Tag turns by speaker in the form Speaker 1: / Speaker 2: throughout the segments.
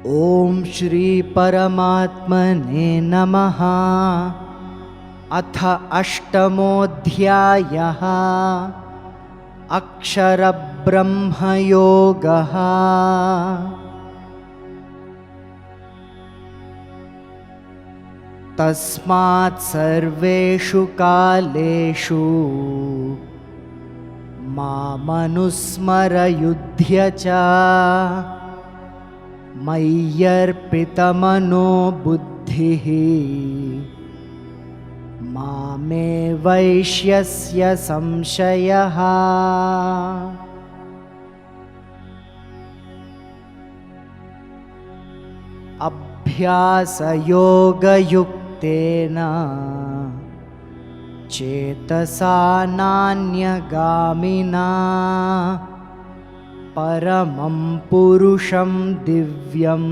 Speaker 1: ओम श्री परमात्मने नमः। अथ अष्टमोऽध्यायः। अक्षरब्रह्मयोगः। तस्मात् सर्वेषु कालेषु मामनुस्मरयुध्य च मय्यर्पितमनो बुद्धिः मामे वैष्यस्य संशयः। अभ्यासयोगयुक्तेन चेतसा नान्यगामिना परमं पुरुषं दिव्यं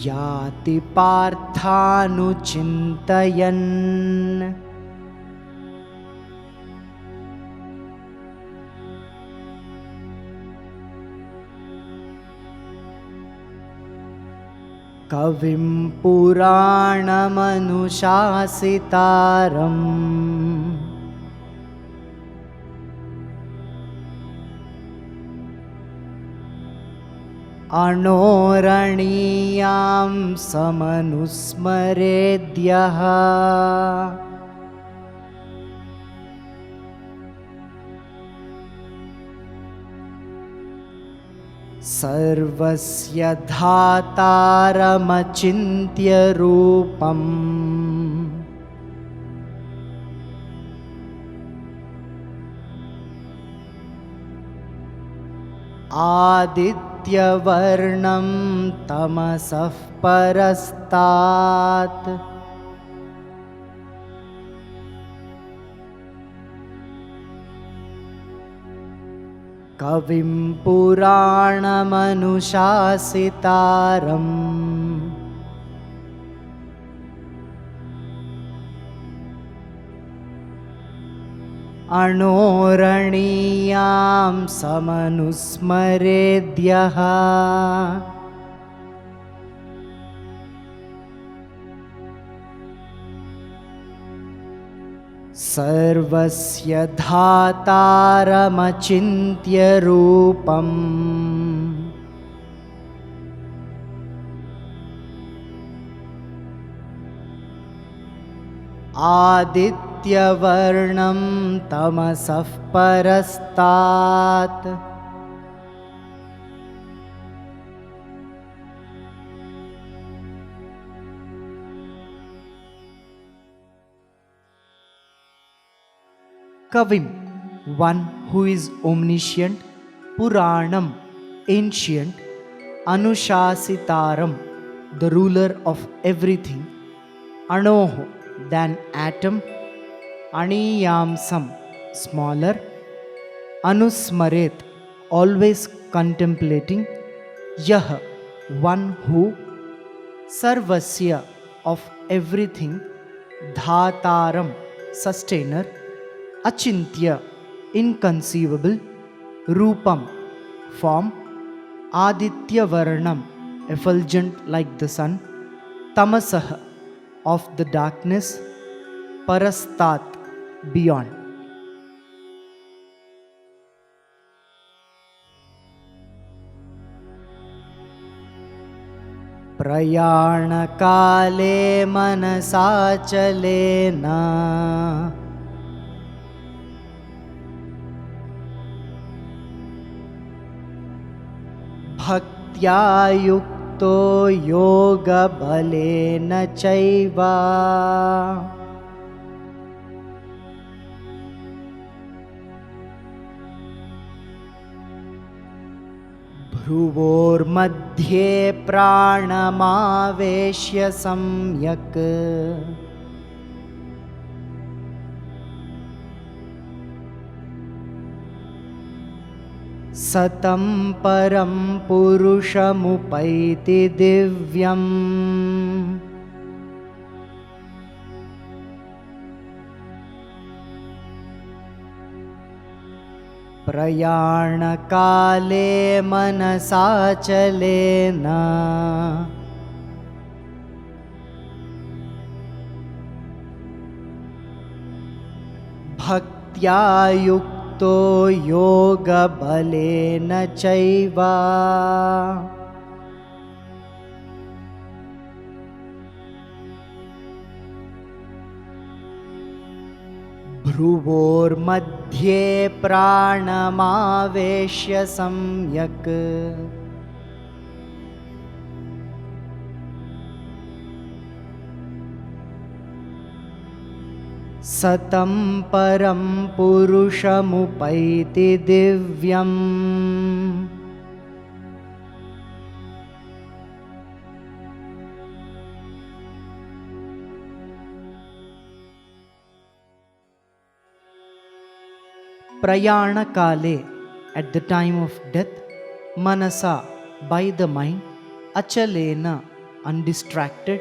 Speaker 1: याति पार्थानुचिन्तयन्। कविं पुराणमनुशासितारम् अणोरणीयां समनुस्मरेद्यः सर्वस्य धातारमचिन्त्य रूपम् आदित्यवर्णं तमसः परस्तात् कविं पुराणमनुशासितारम् अणोरणीयां समनुस्मरेद्यः सर्वस्य धातारमचिन्त्य रूपम् आदित्यवर्णं तमसः परस्तात् Kavim, one who is omniscient, Puranam, ancient, Anushasitaram, the ruler of everything, Anoho, than atom, Aniyamsam, smaller, Anusmaret, always contemplating, Yah, one who, Sarvasya, of everything, Dhataram, sustainer, Achintya, inconceivable, Rupam, form, Aditya Varnam, effulgent like the sun, Tamasah, of the darkness, Parastat, beyond. प्रयाणकाले मनसाचलेन भक्त्या युक्तो योगबलेन चैव भ्रुवोर्मध्ये प्राणमावेश्य सम्यक् सतं परं पुरुषमुपैति दिव्यम्। प्रयाणकाले मनसाचलेन भक्त्या युक्तो योगबलेन चैव भ्रुवोर्मध्ये प्राणमावेश्य सम्यक् सतं परं पुरुषमुपैति दिव्यम् Prayanakale, at the time of death, Manasa, by the mind, Achalena, undistracted,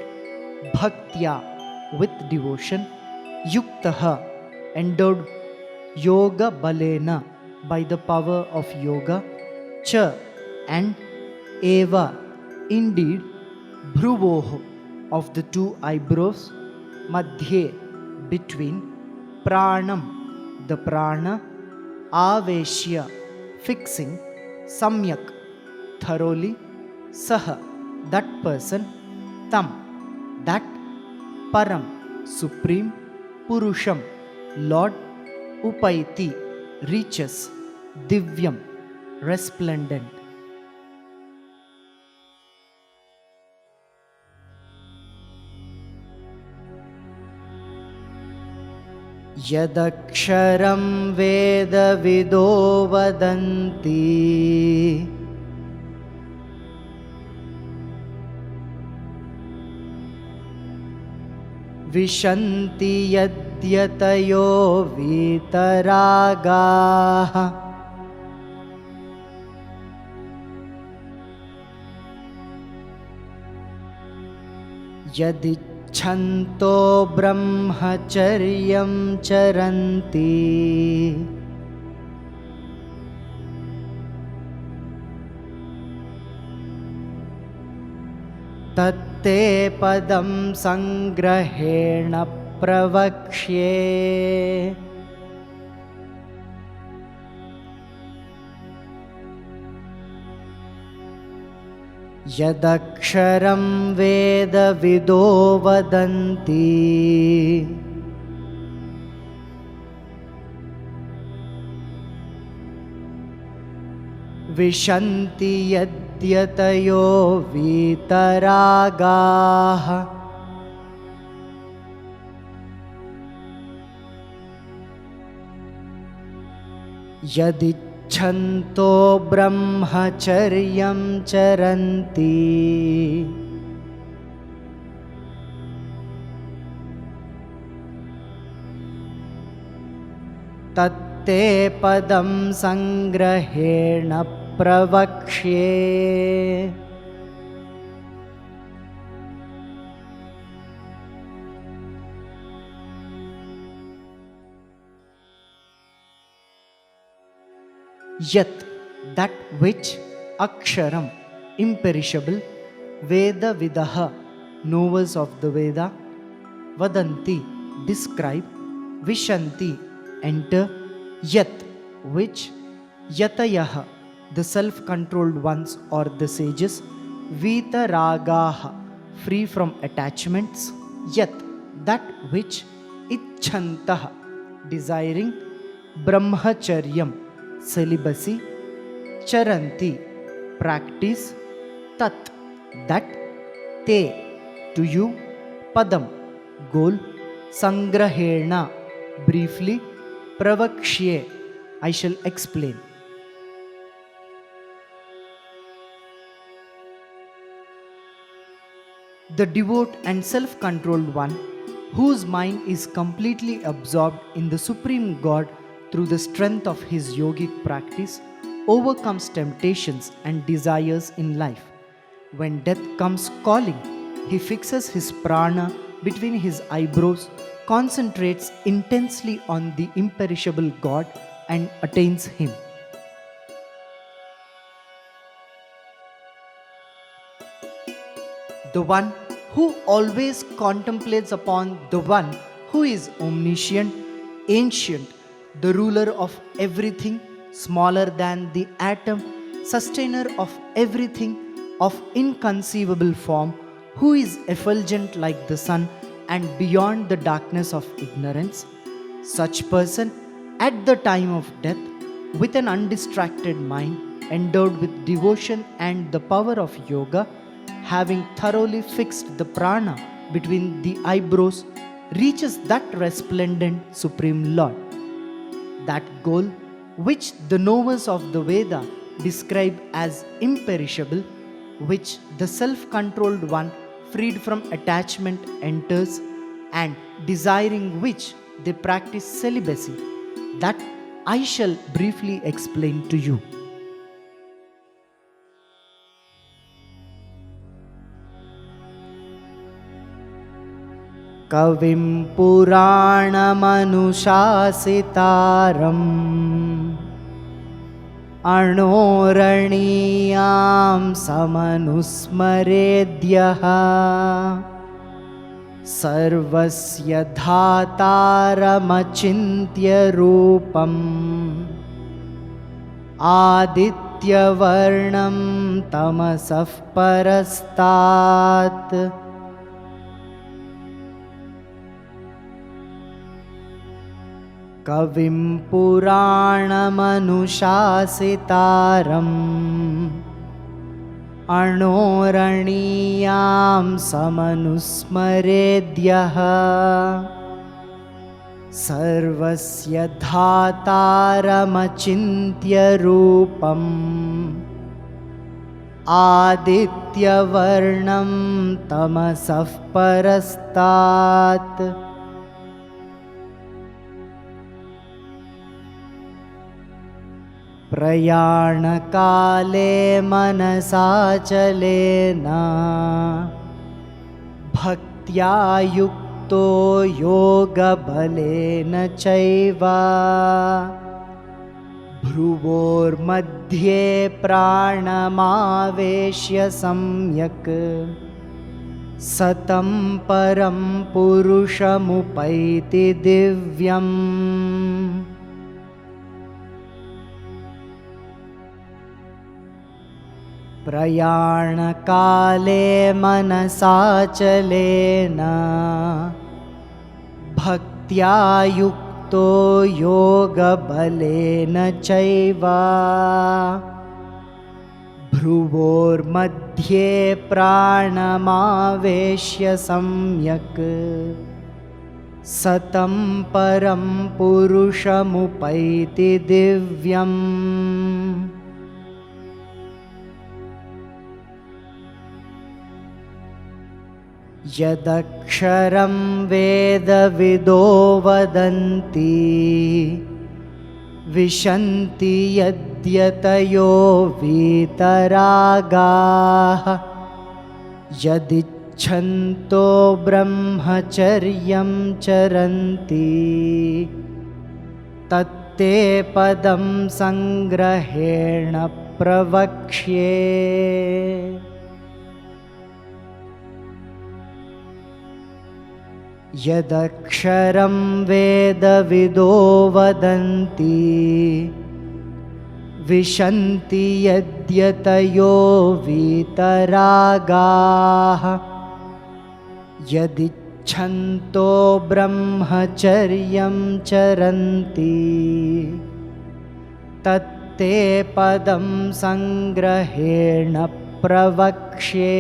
Speaker 1: Bhaktya, with devotion, Yuktaha, endowed Yoga Balena, by the power of Yoga, Cha, and Eva, indeed, Bhruvoho, of the two eyebrows, Madhye, between, Pranam, the Prana, Aveshya, fixing, Samyak, thoroughly, Saha, that person, Tam, that, Param, supreme, Purusham, Lord, Upaiti, reaches, Divyam, resplendent. यदक्षरं वेदविदो वदन्ति विशन्ति यद्यतयो वीतरागाः यदिच्छन्तो ब्रह्मचर्यं चरन्ति तत्ते पदं संग्रहेण प्रवक्ष्ये यदक्षरं वेदविदो वदन्ति विशन्ति यद्यतयो वीतरागाः यदिच्छन्तो ब्रह्मचर्यं चरन्ति तत्ते पदं संग्रहेण प्रवक्ष्ये Yat, that which, Aksharam, imperishable, Veda Vidaha, knowers of the Veda, Vadanti, describe, Vishanti, enter, Yat, which, Yatayaha, the self-controlled ones or the sages, Vitaragaha, free from attachments, Yat, that which, Icchantaha, desiring, Brahmacharyam, celibacy, charanti, practice, tat, that, te, to you, padam, goal, sangrahena, briefly, pravakshye, I shall explain. The devout and self-controlled one, whose mind is completely absorbed in the Supreme God through the strength of his yogic practice, overcomes temptations and desires in life. When death comes calling, he fixes his prana between his eyebrows, concentrates intensely on the imperishable God and attains him. the one who always contemplates upon the one who is omniscient, ancient, the ruler of everything, smaller than the atom, sustainer of everything, of inconceivable form, who is effulgent like the sun and beyond the darkness of ignorance. Such person, at the time of death, with an undistracted mind, endowed with devotion and the power of yoga, having thoroughly fixed the prana between the eyebrows, reaches that resplendent Supreme Lord. That goal, which the knowers of the Veda describe as imperishable, which the self controlled one, freed from attachment, enters, and desiring which they practice celibacy, that I shall briefly explain to you. Kavim Puranamanushasitaram Anoraniyam Samanusmaredyaha Sarvasya Dhataramachintya Rupam Adityavarnam Tamasaf Parastat Kavim Puranamanushasitaram Anoraniyam Samanusmaredyaha Sarvasya Dhataramachintya Rupam Adityavarnam Tamasaf Parastat Prayanakale manasachalena bhaktya yukto yoga balena chaiva bhruvor madhye pranamaveshya samyak satam param purushamupaiti divyam. Prayanakale manasachalena bhaktya yukto yoga balena chaiva bhruvor madhye pranamaveshya samyak satam param purushamupaiti divyam. Yadaksharam vedavido vadanti vishanti yadyatayo vitaragaha yadicchanto brahmacharyam charanti tatte padam sangrahena pravakshe. Yadaksharam vedavido vadanti vishanti yadyatayo vitaragaha yadicchanto brahmacharyam charanti tatte padam sangrahena pravakshe.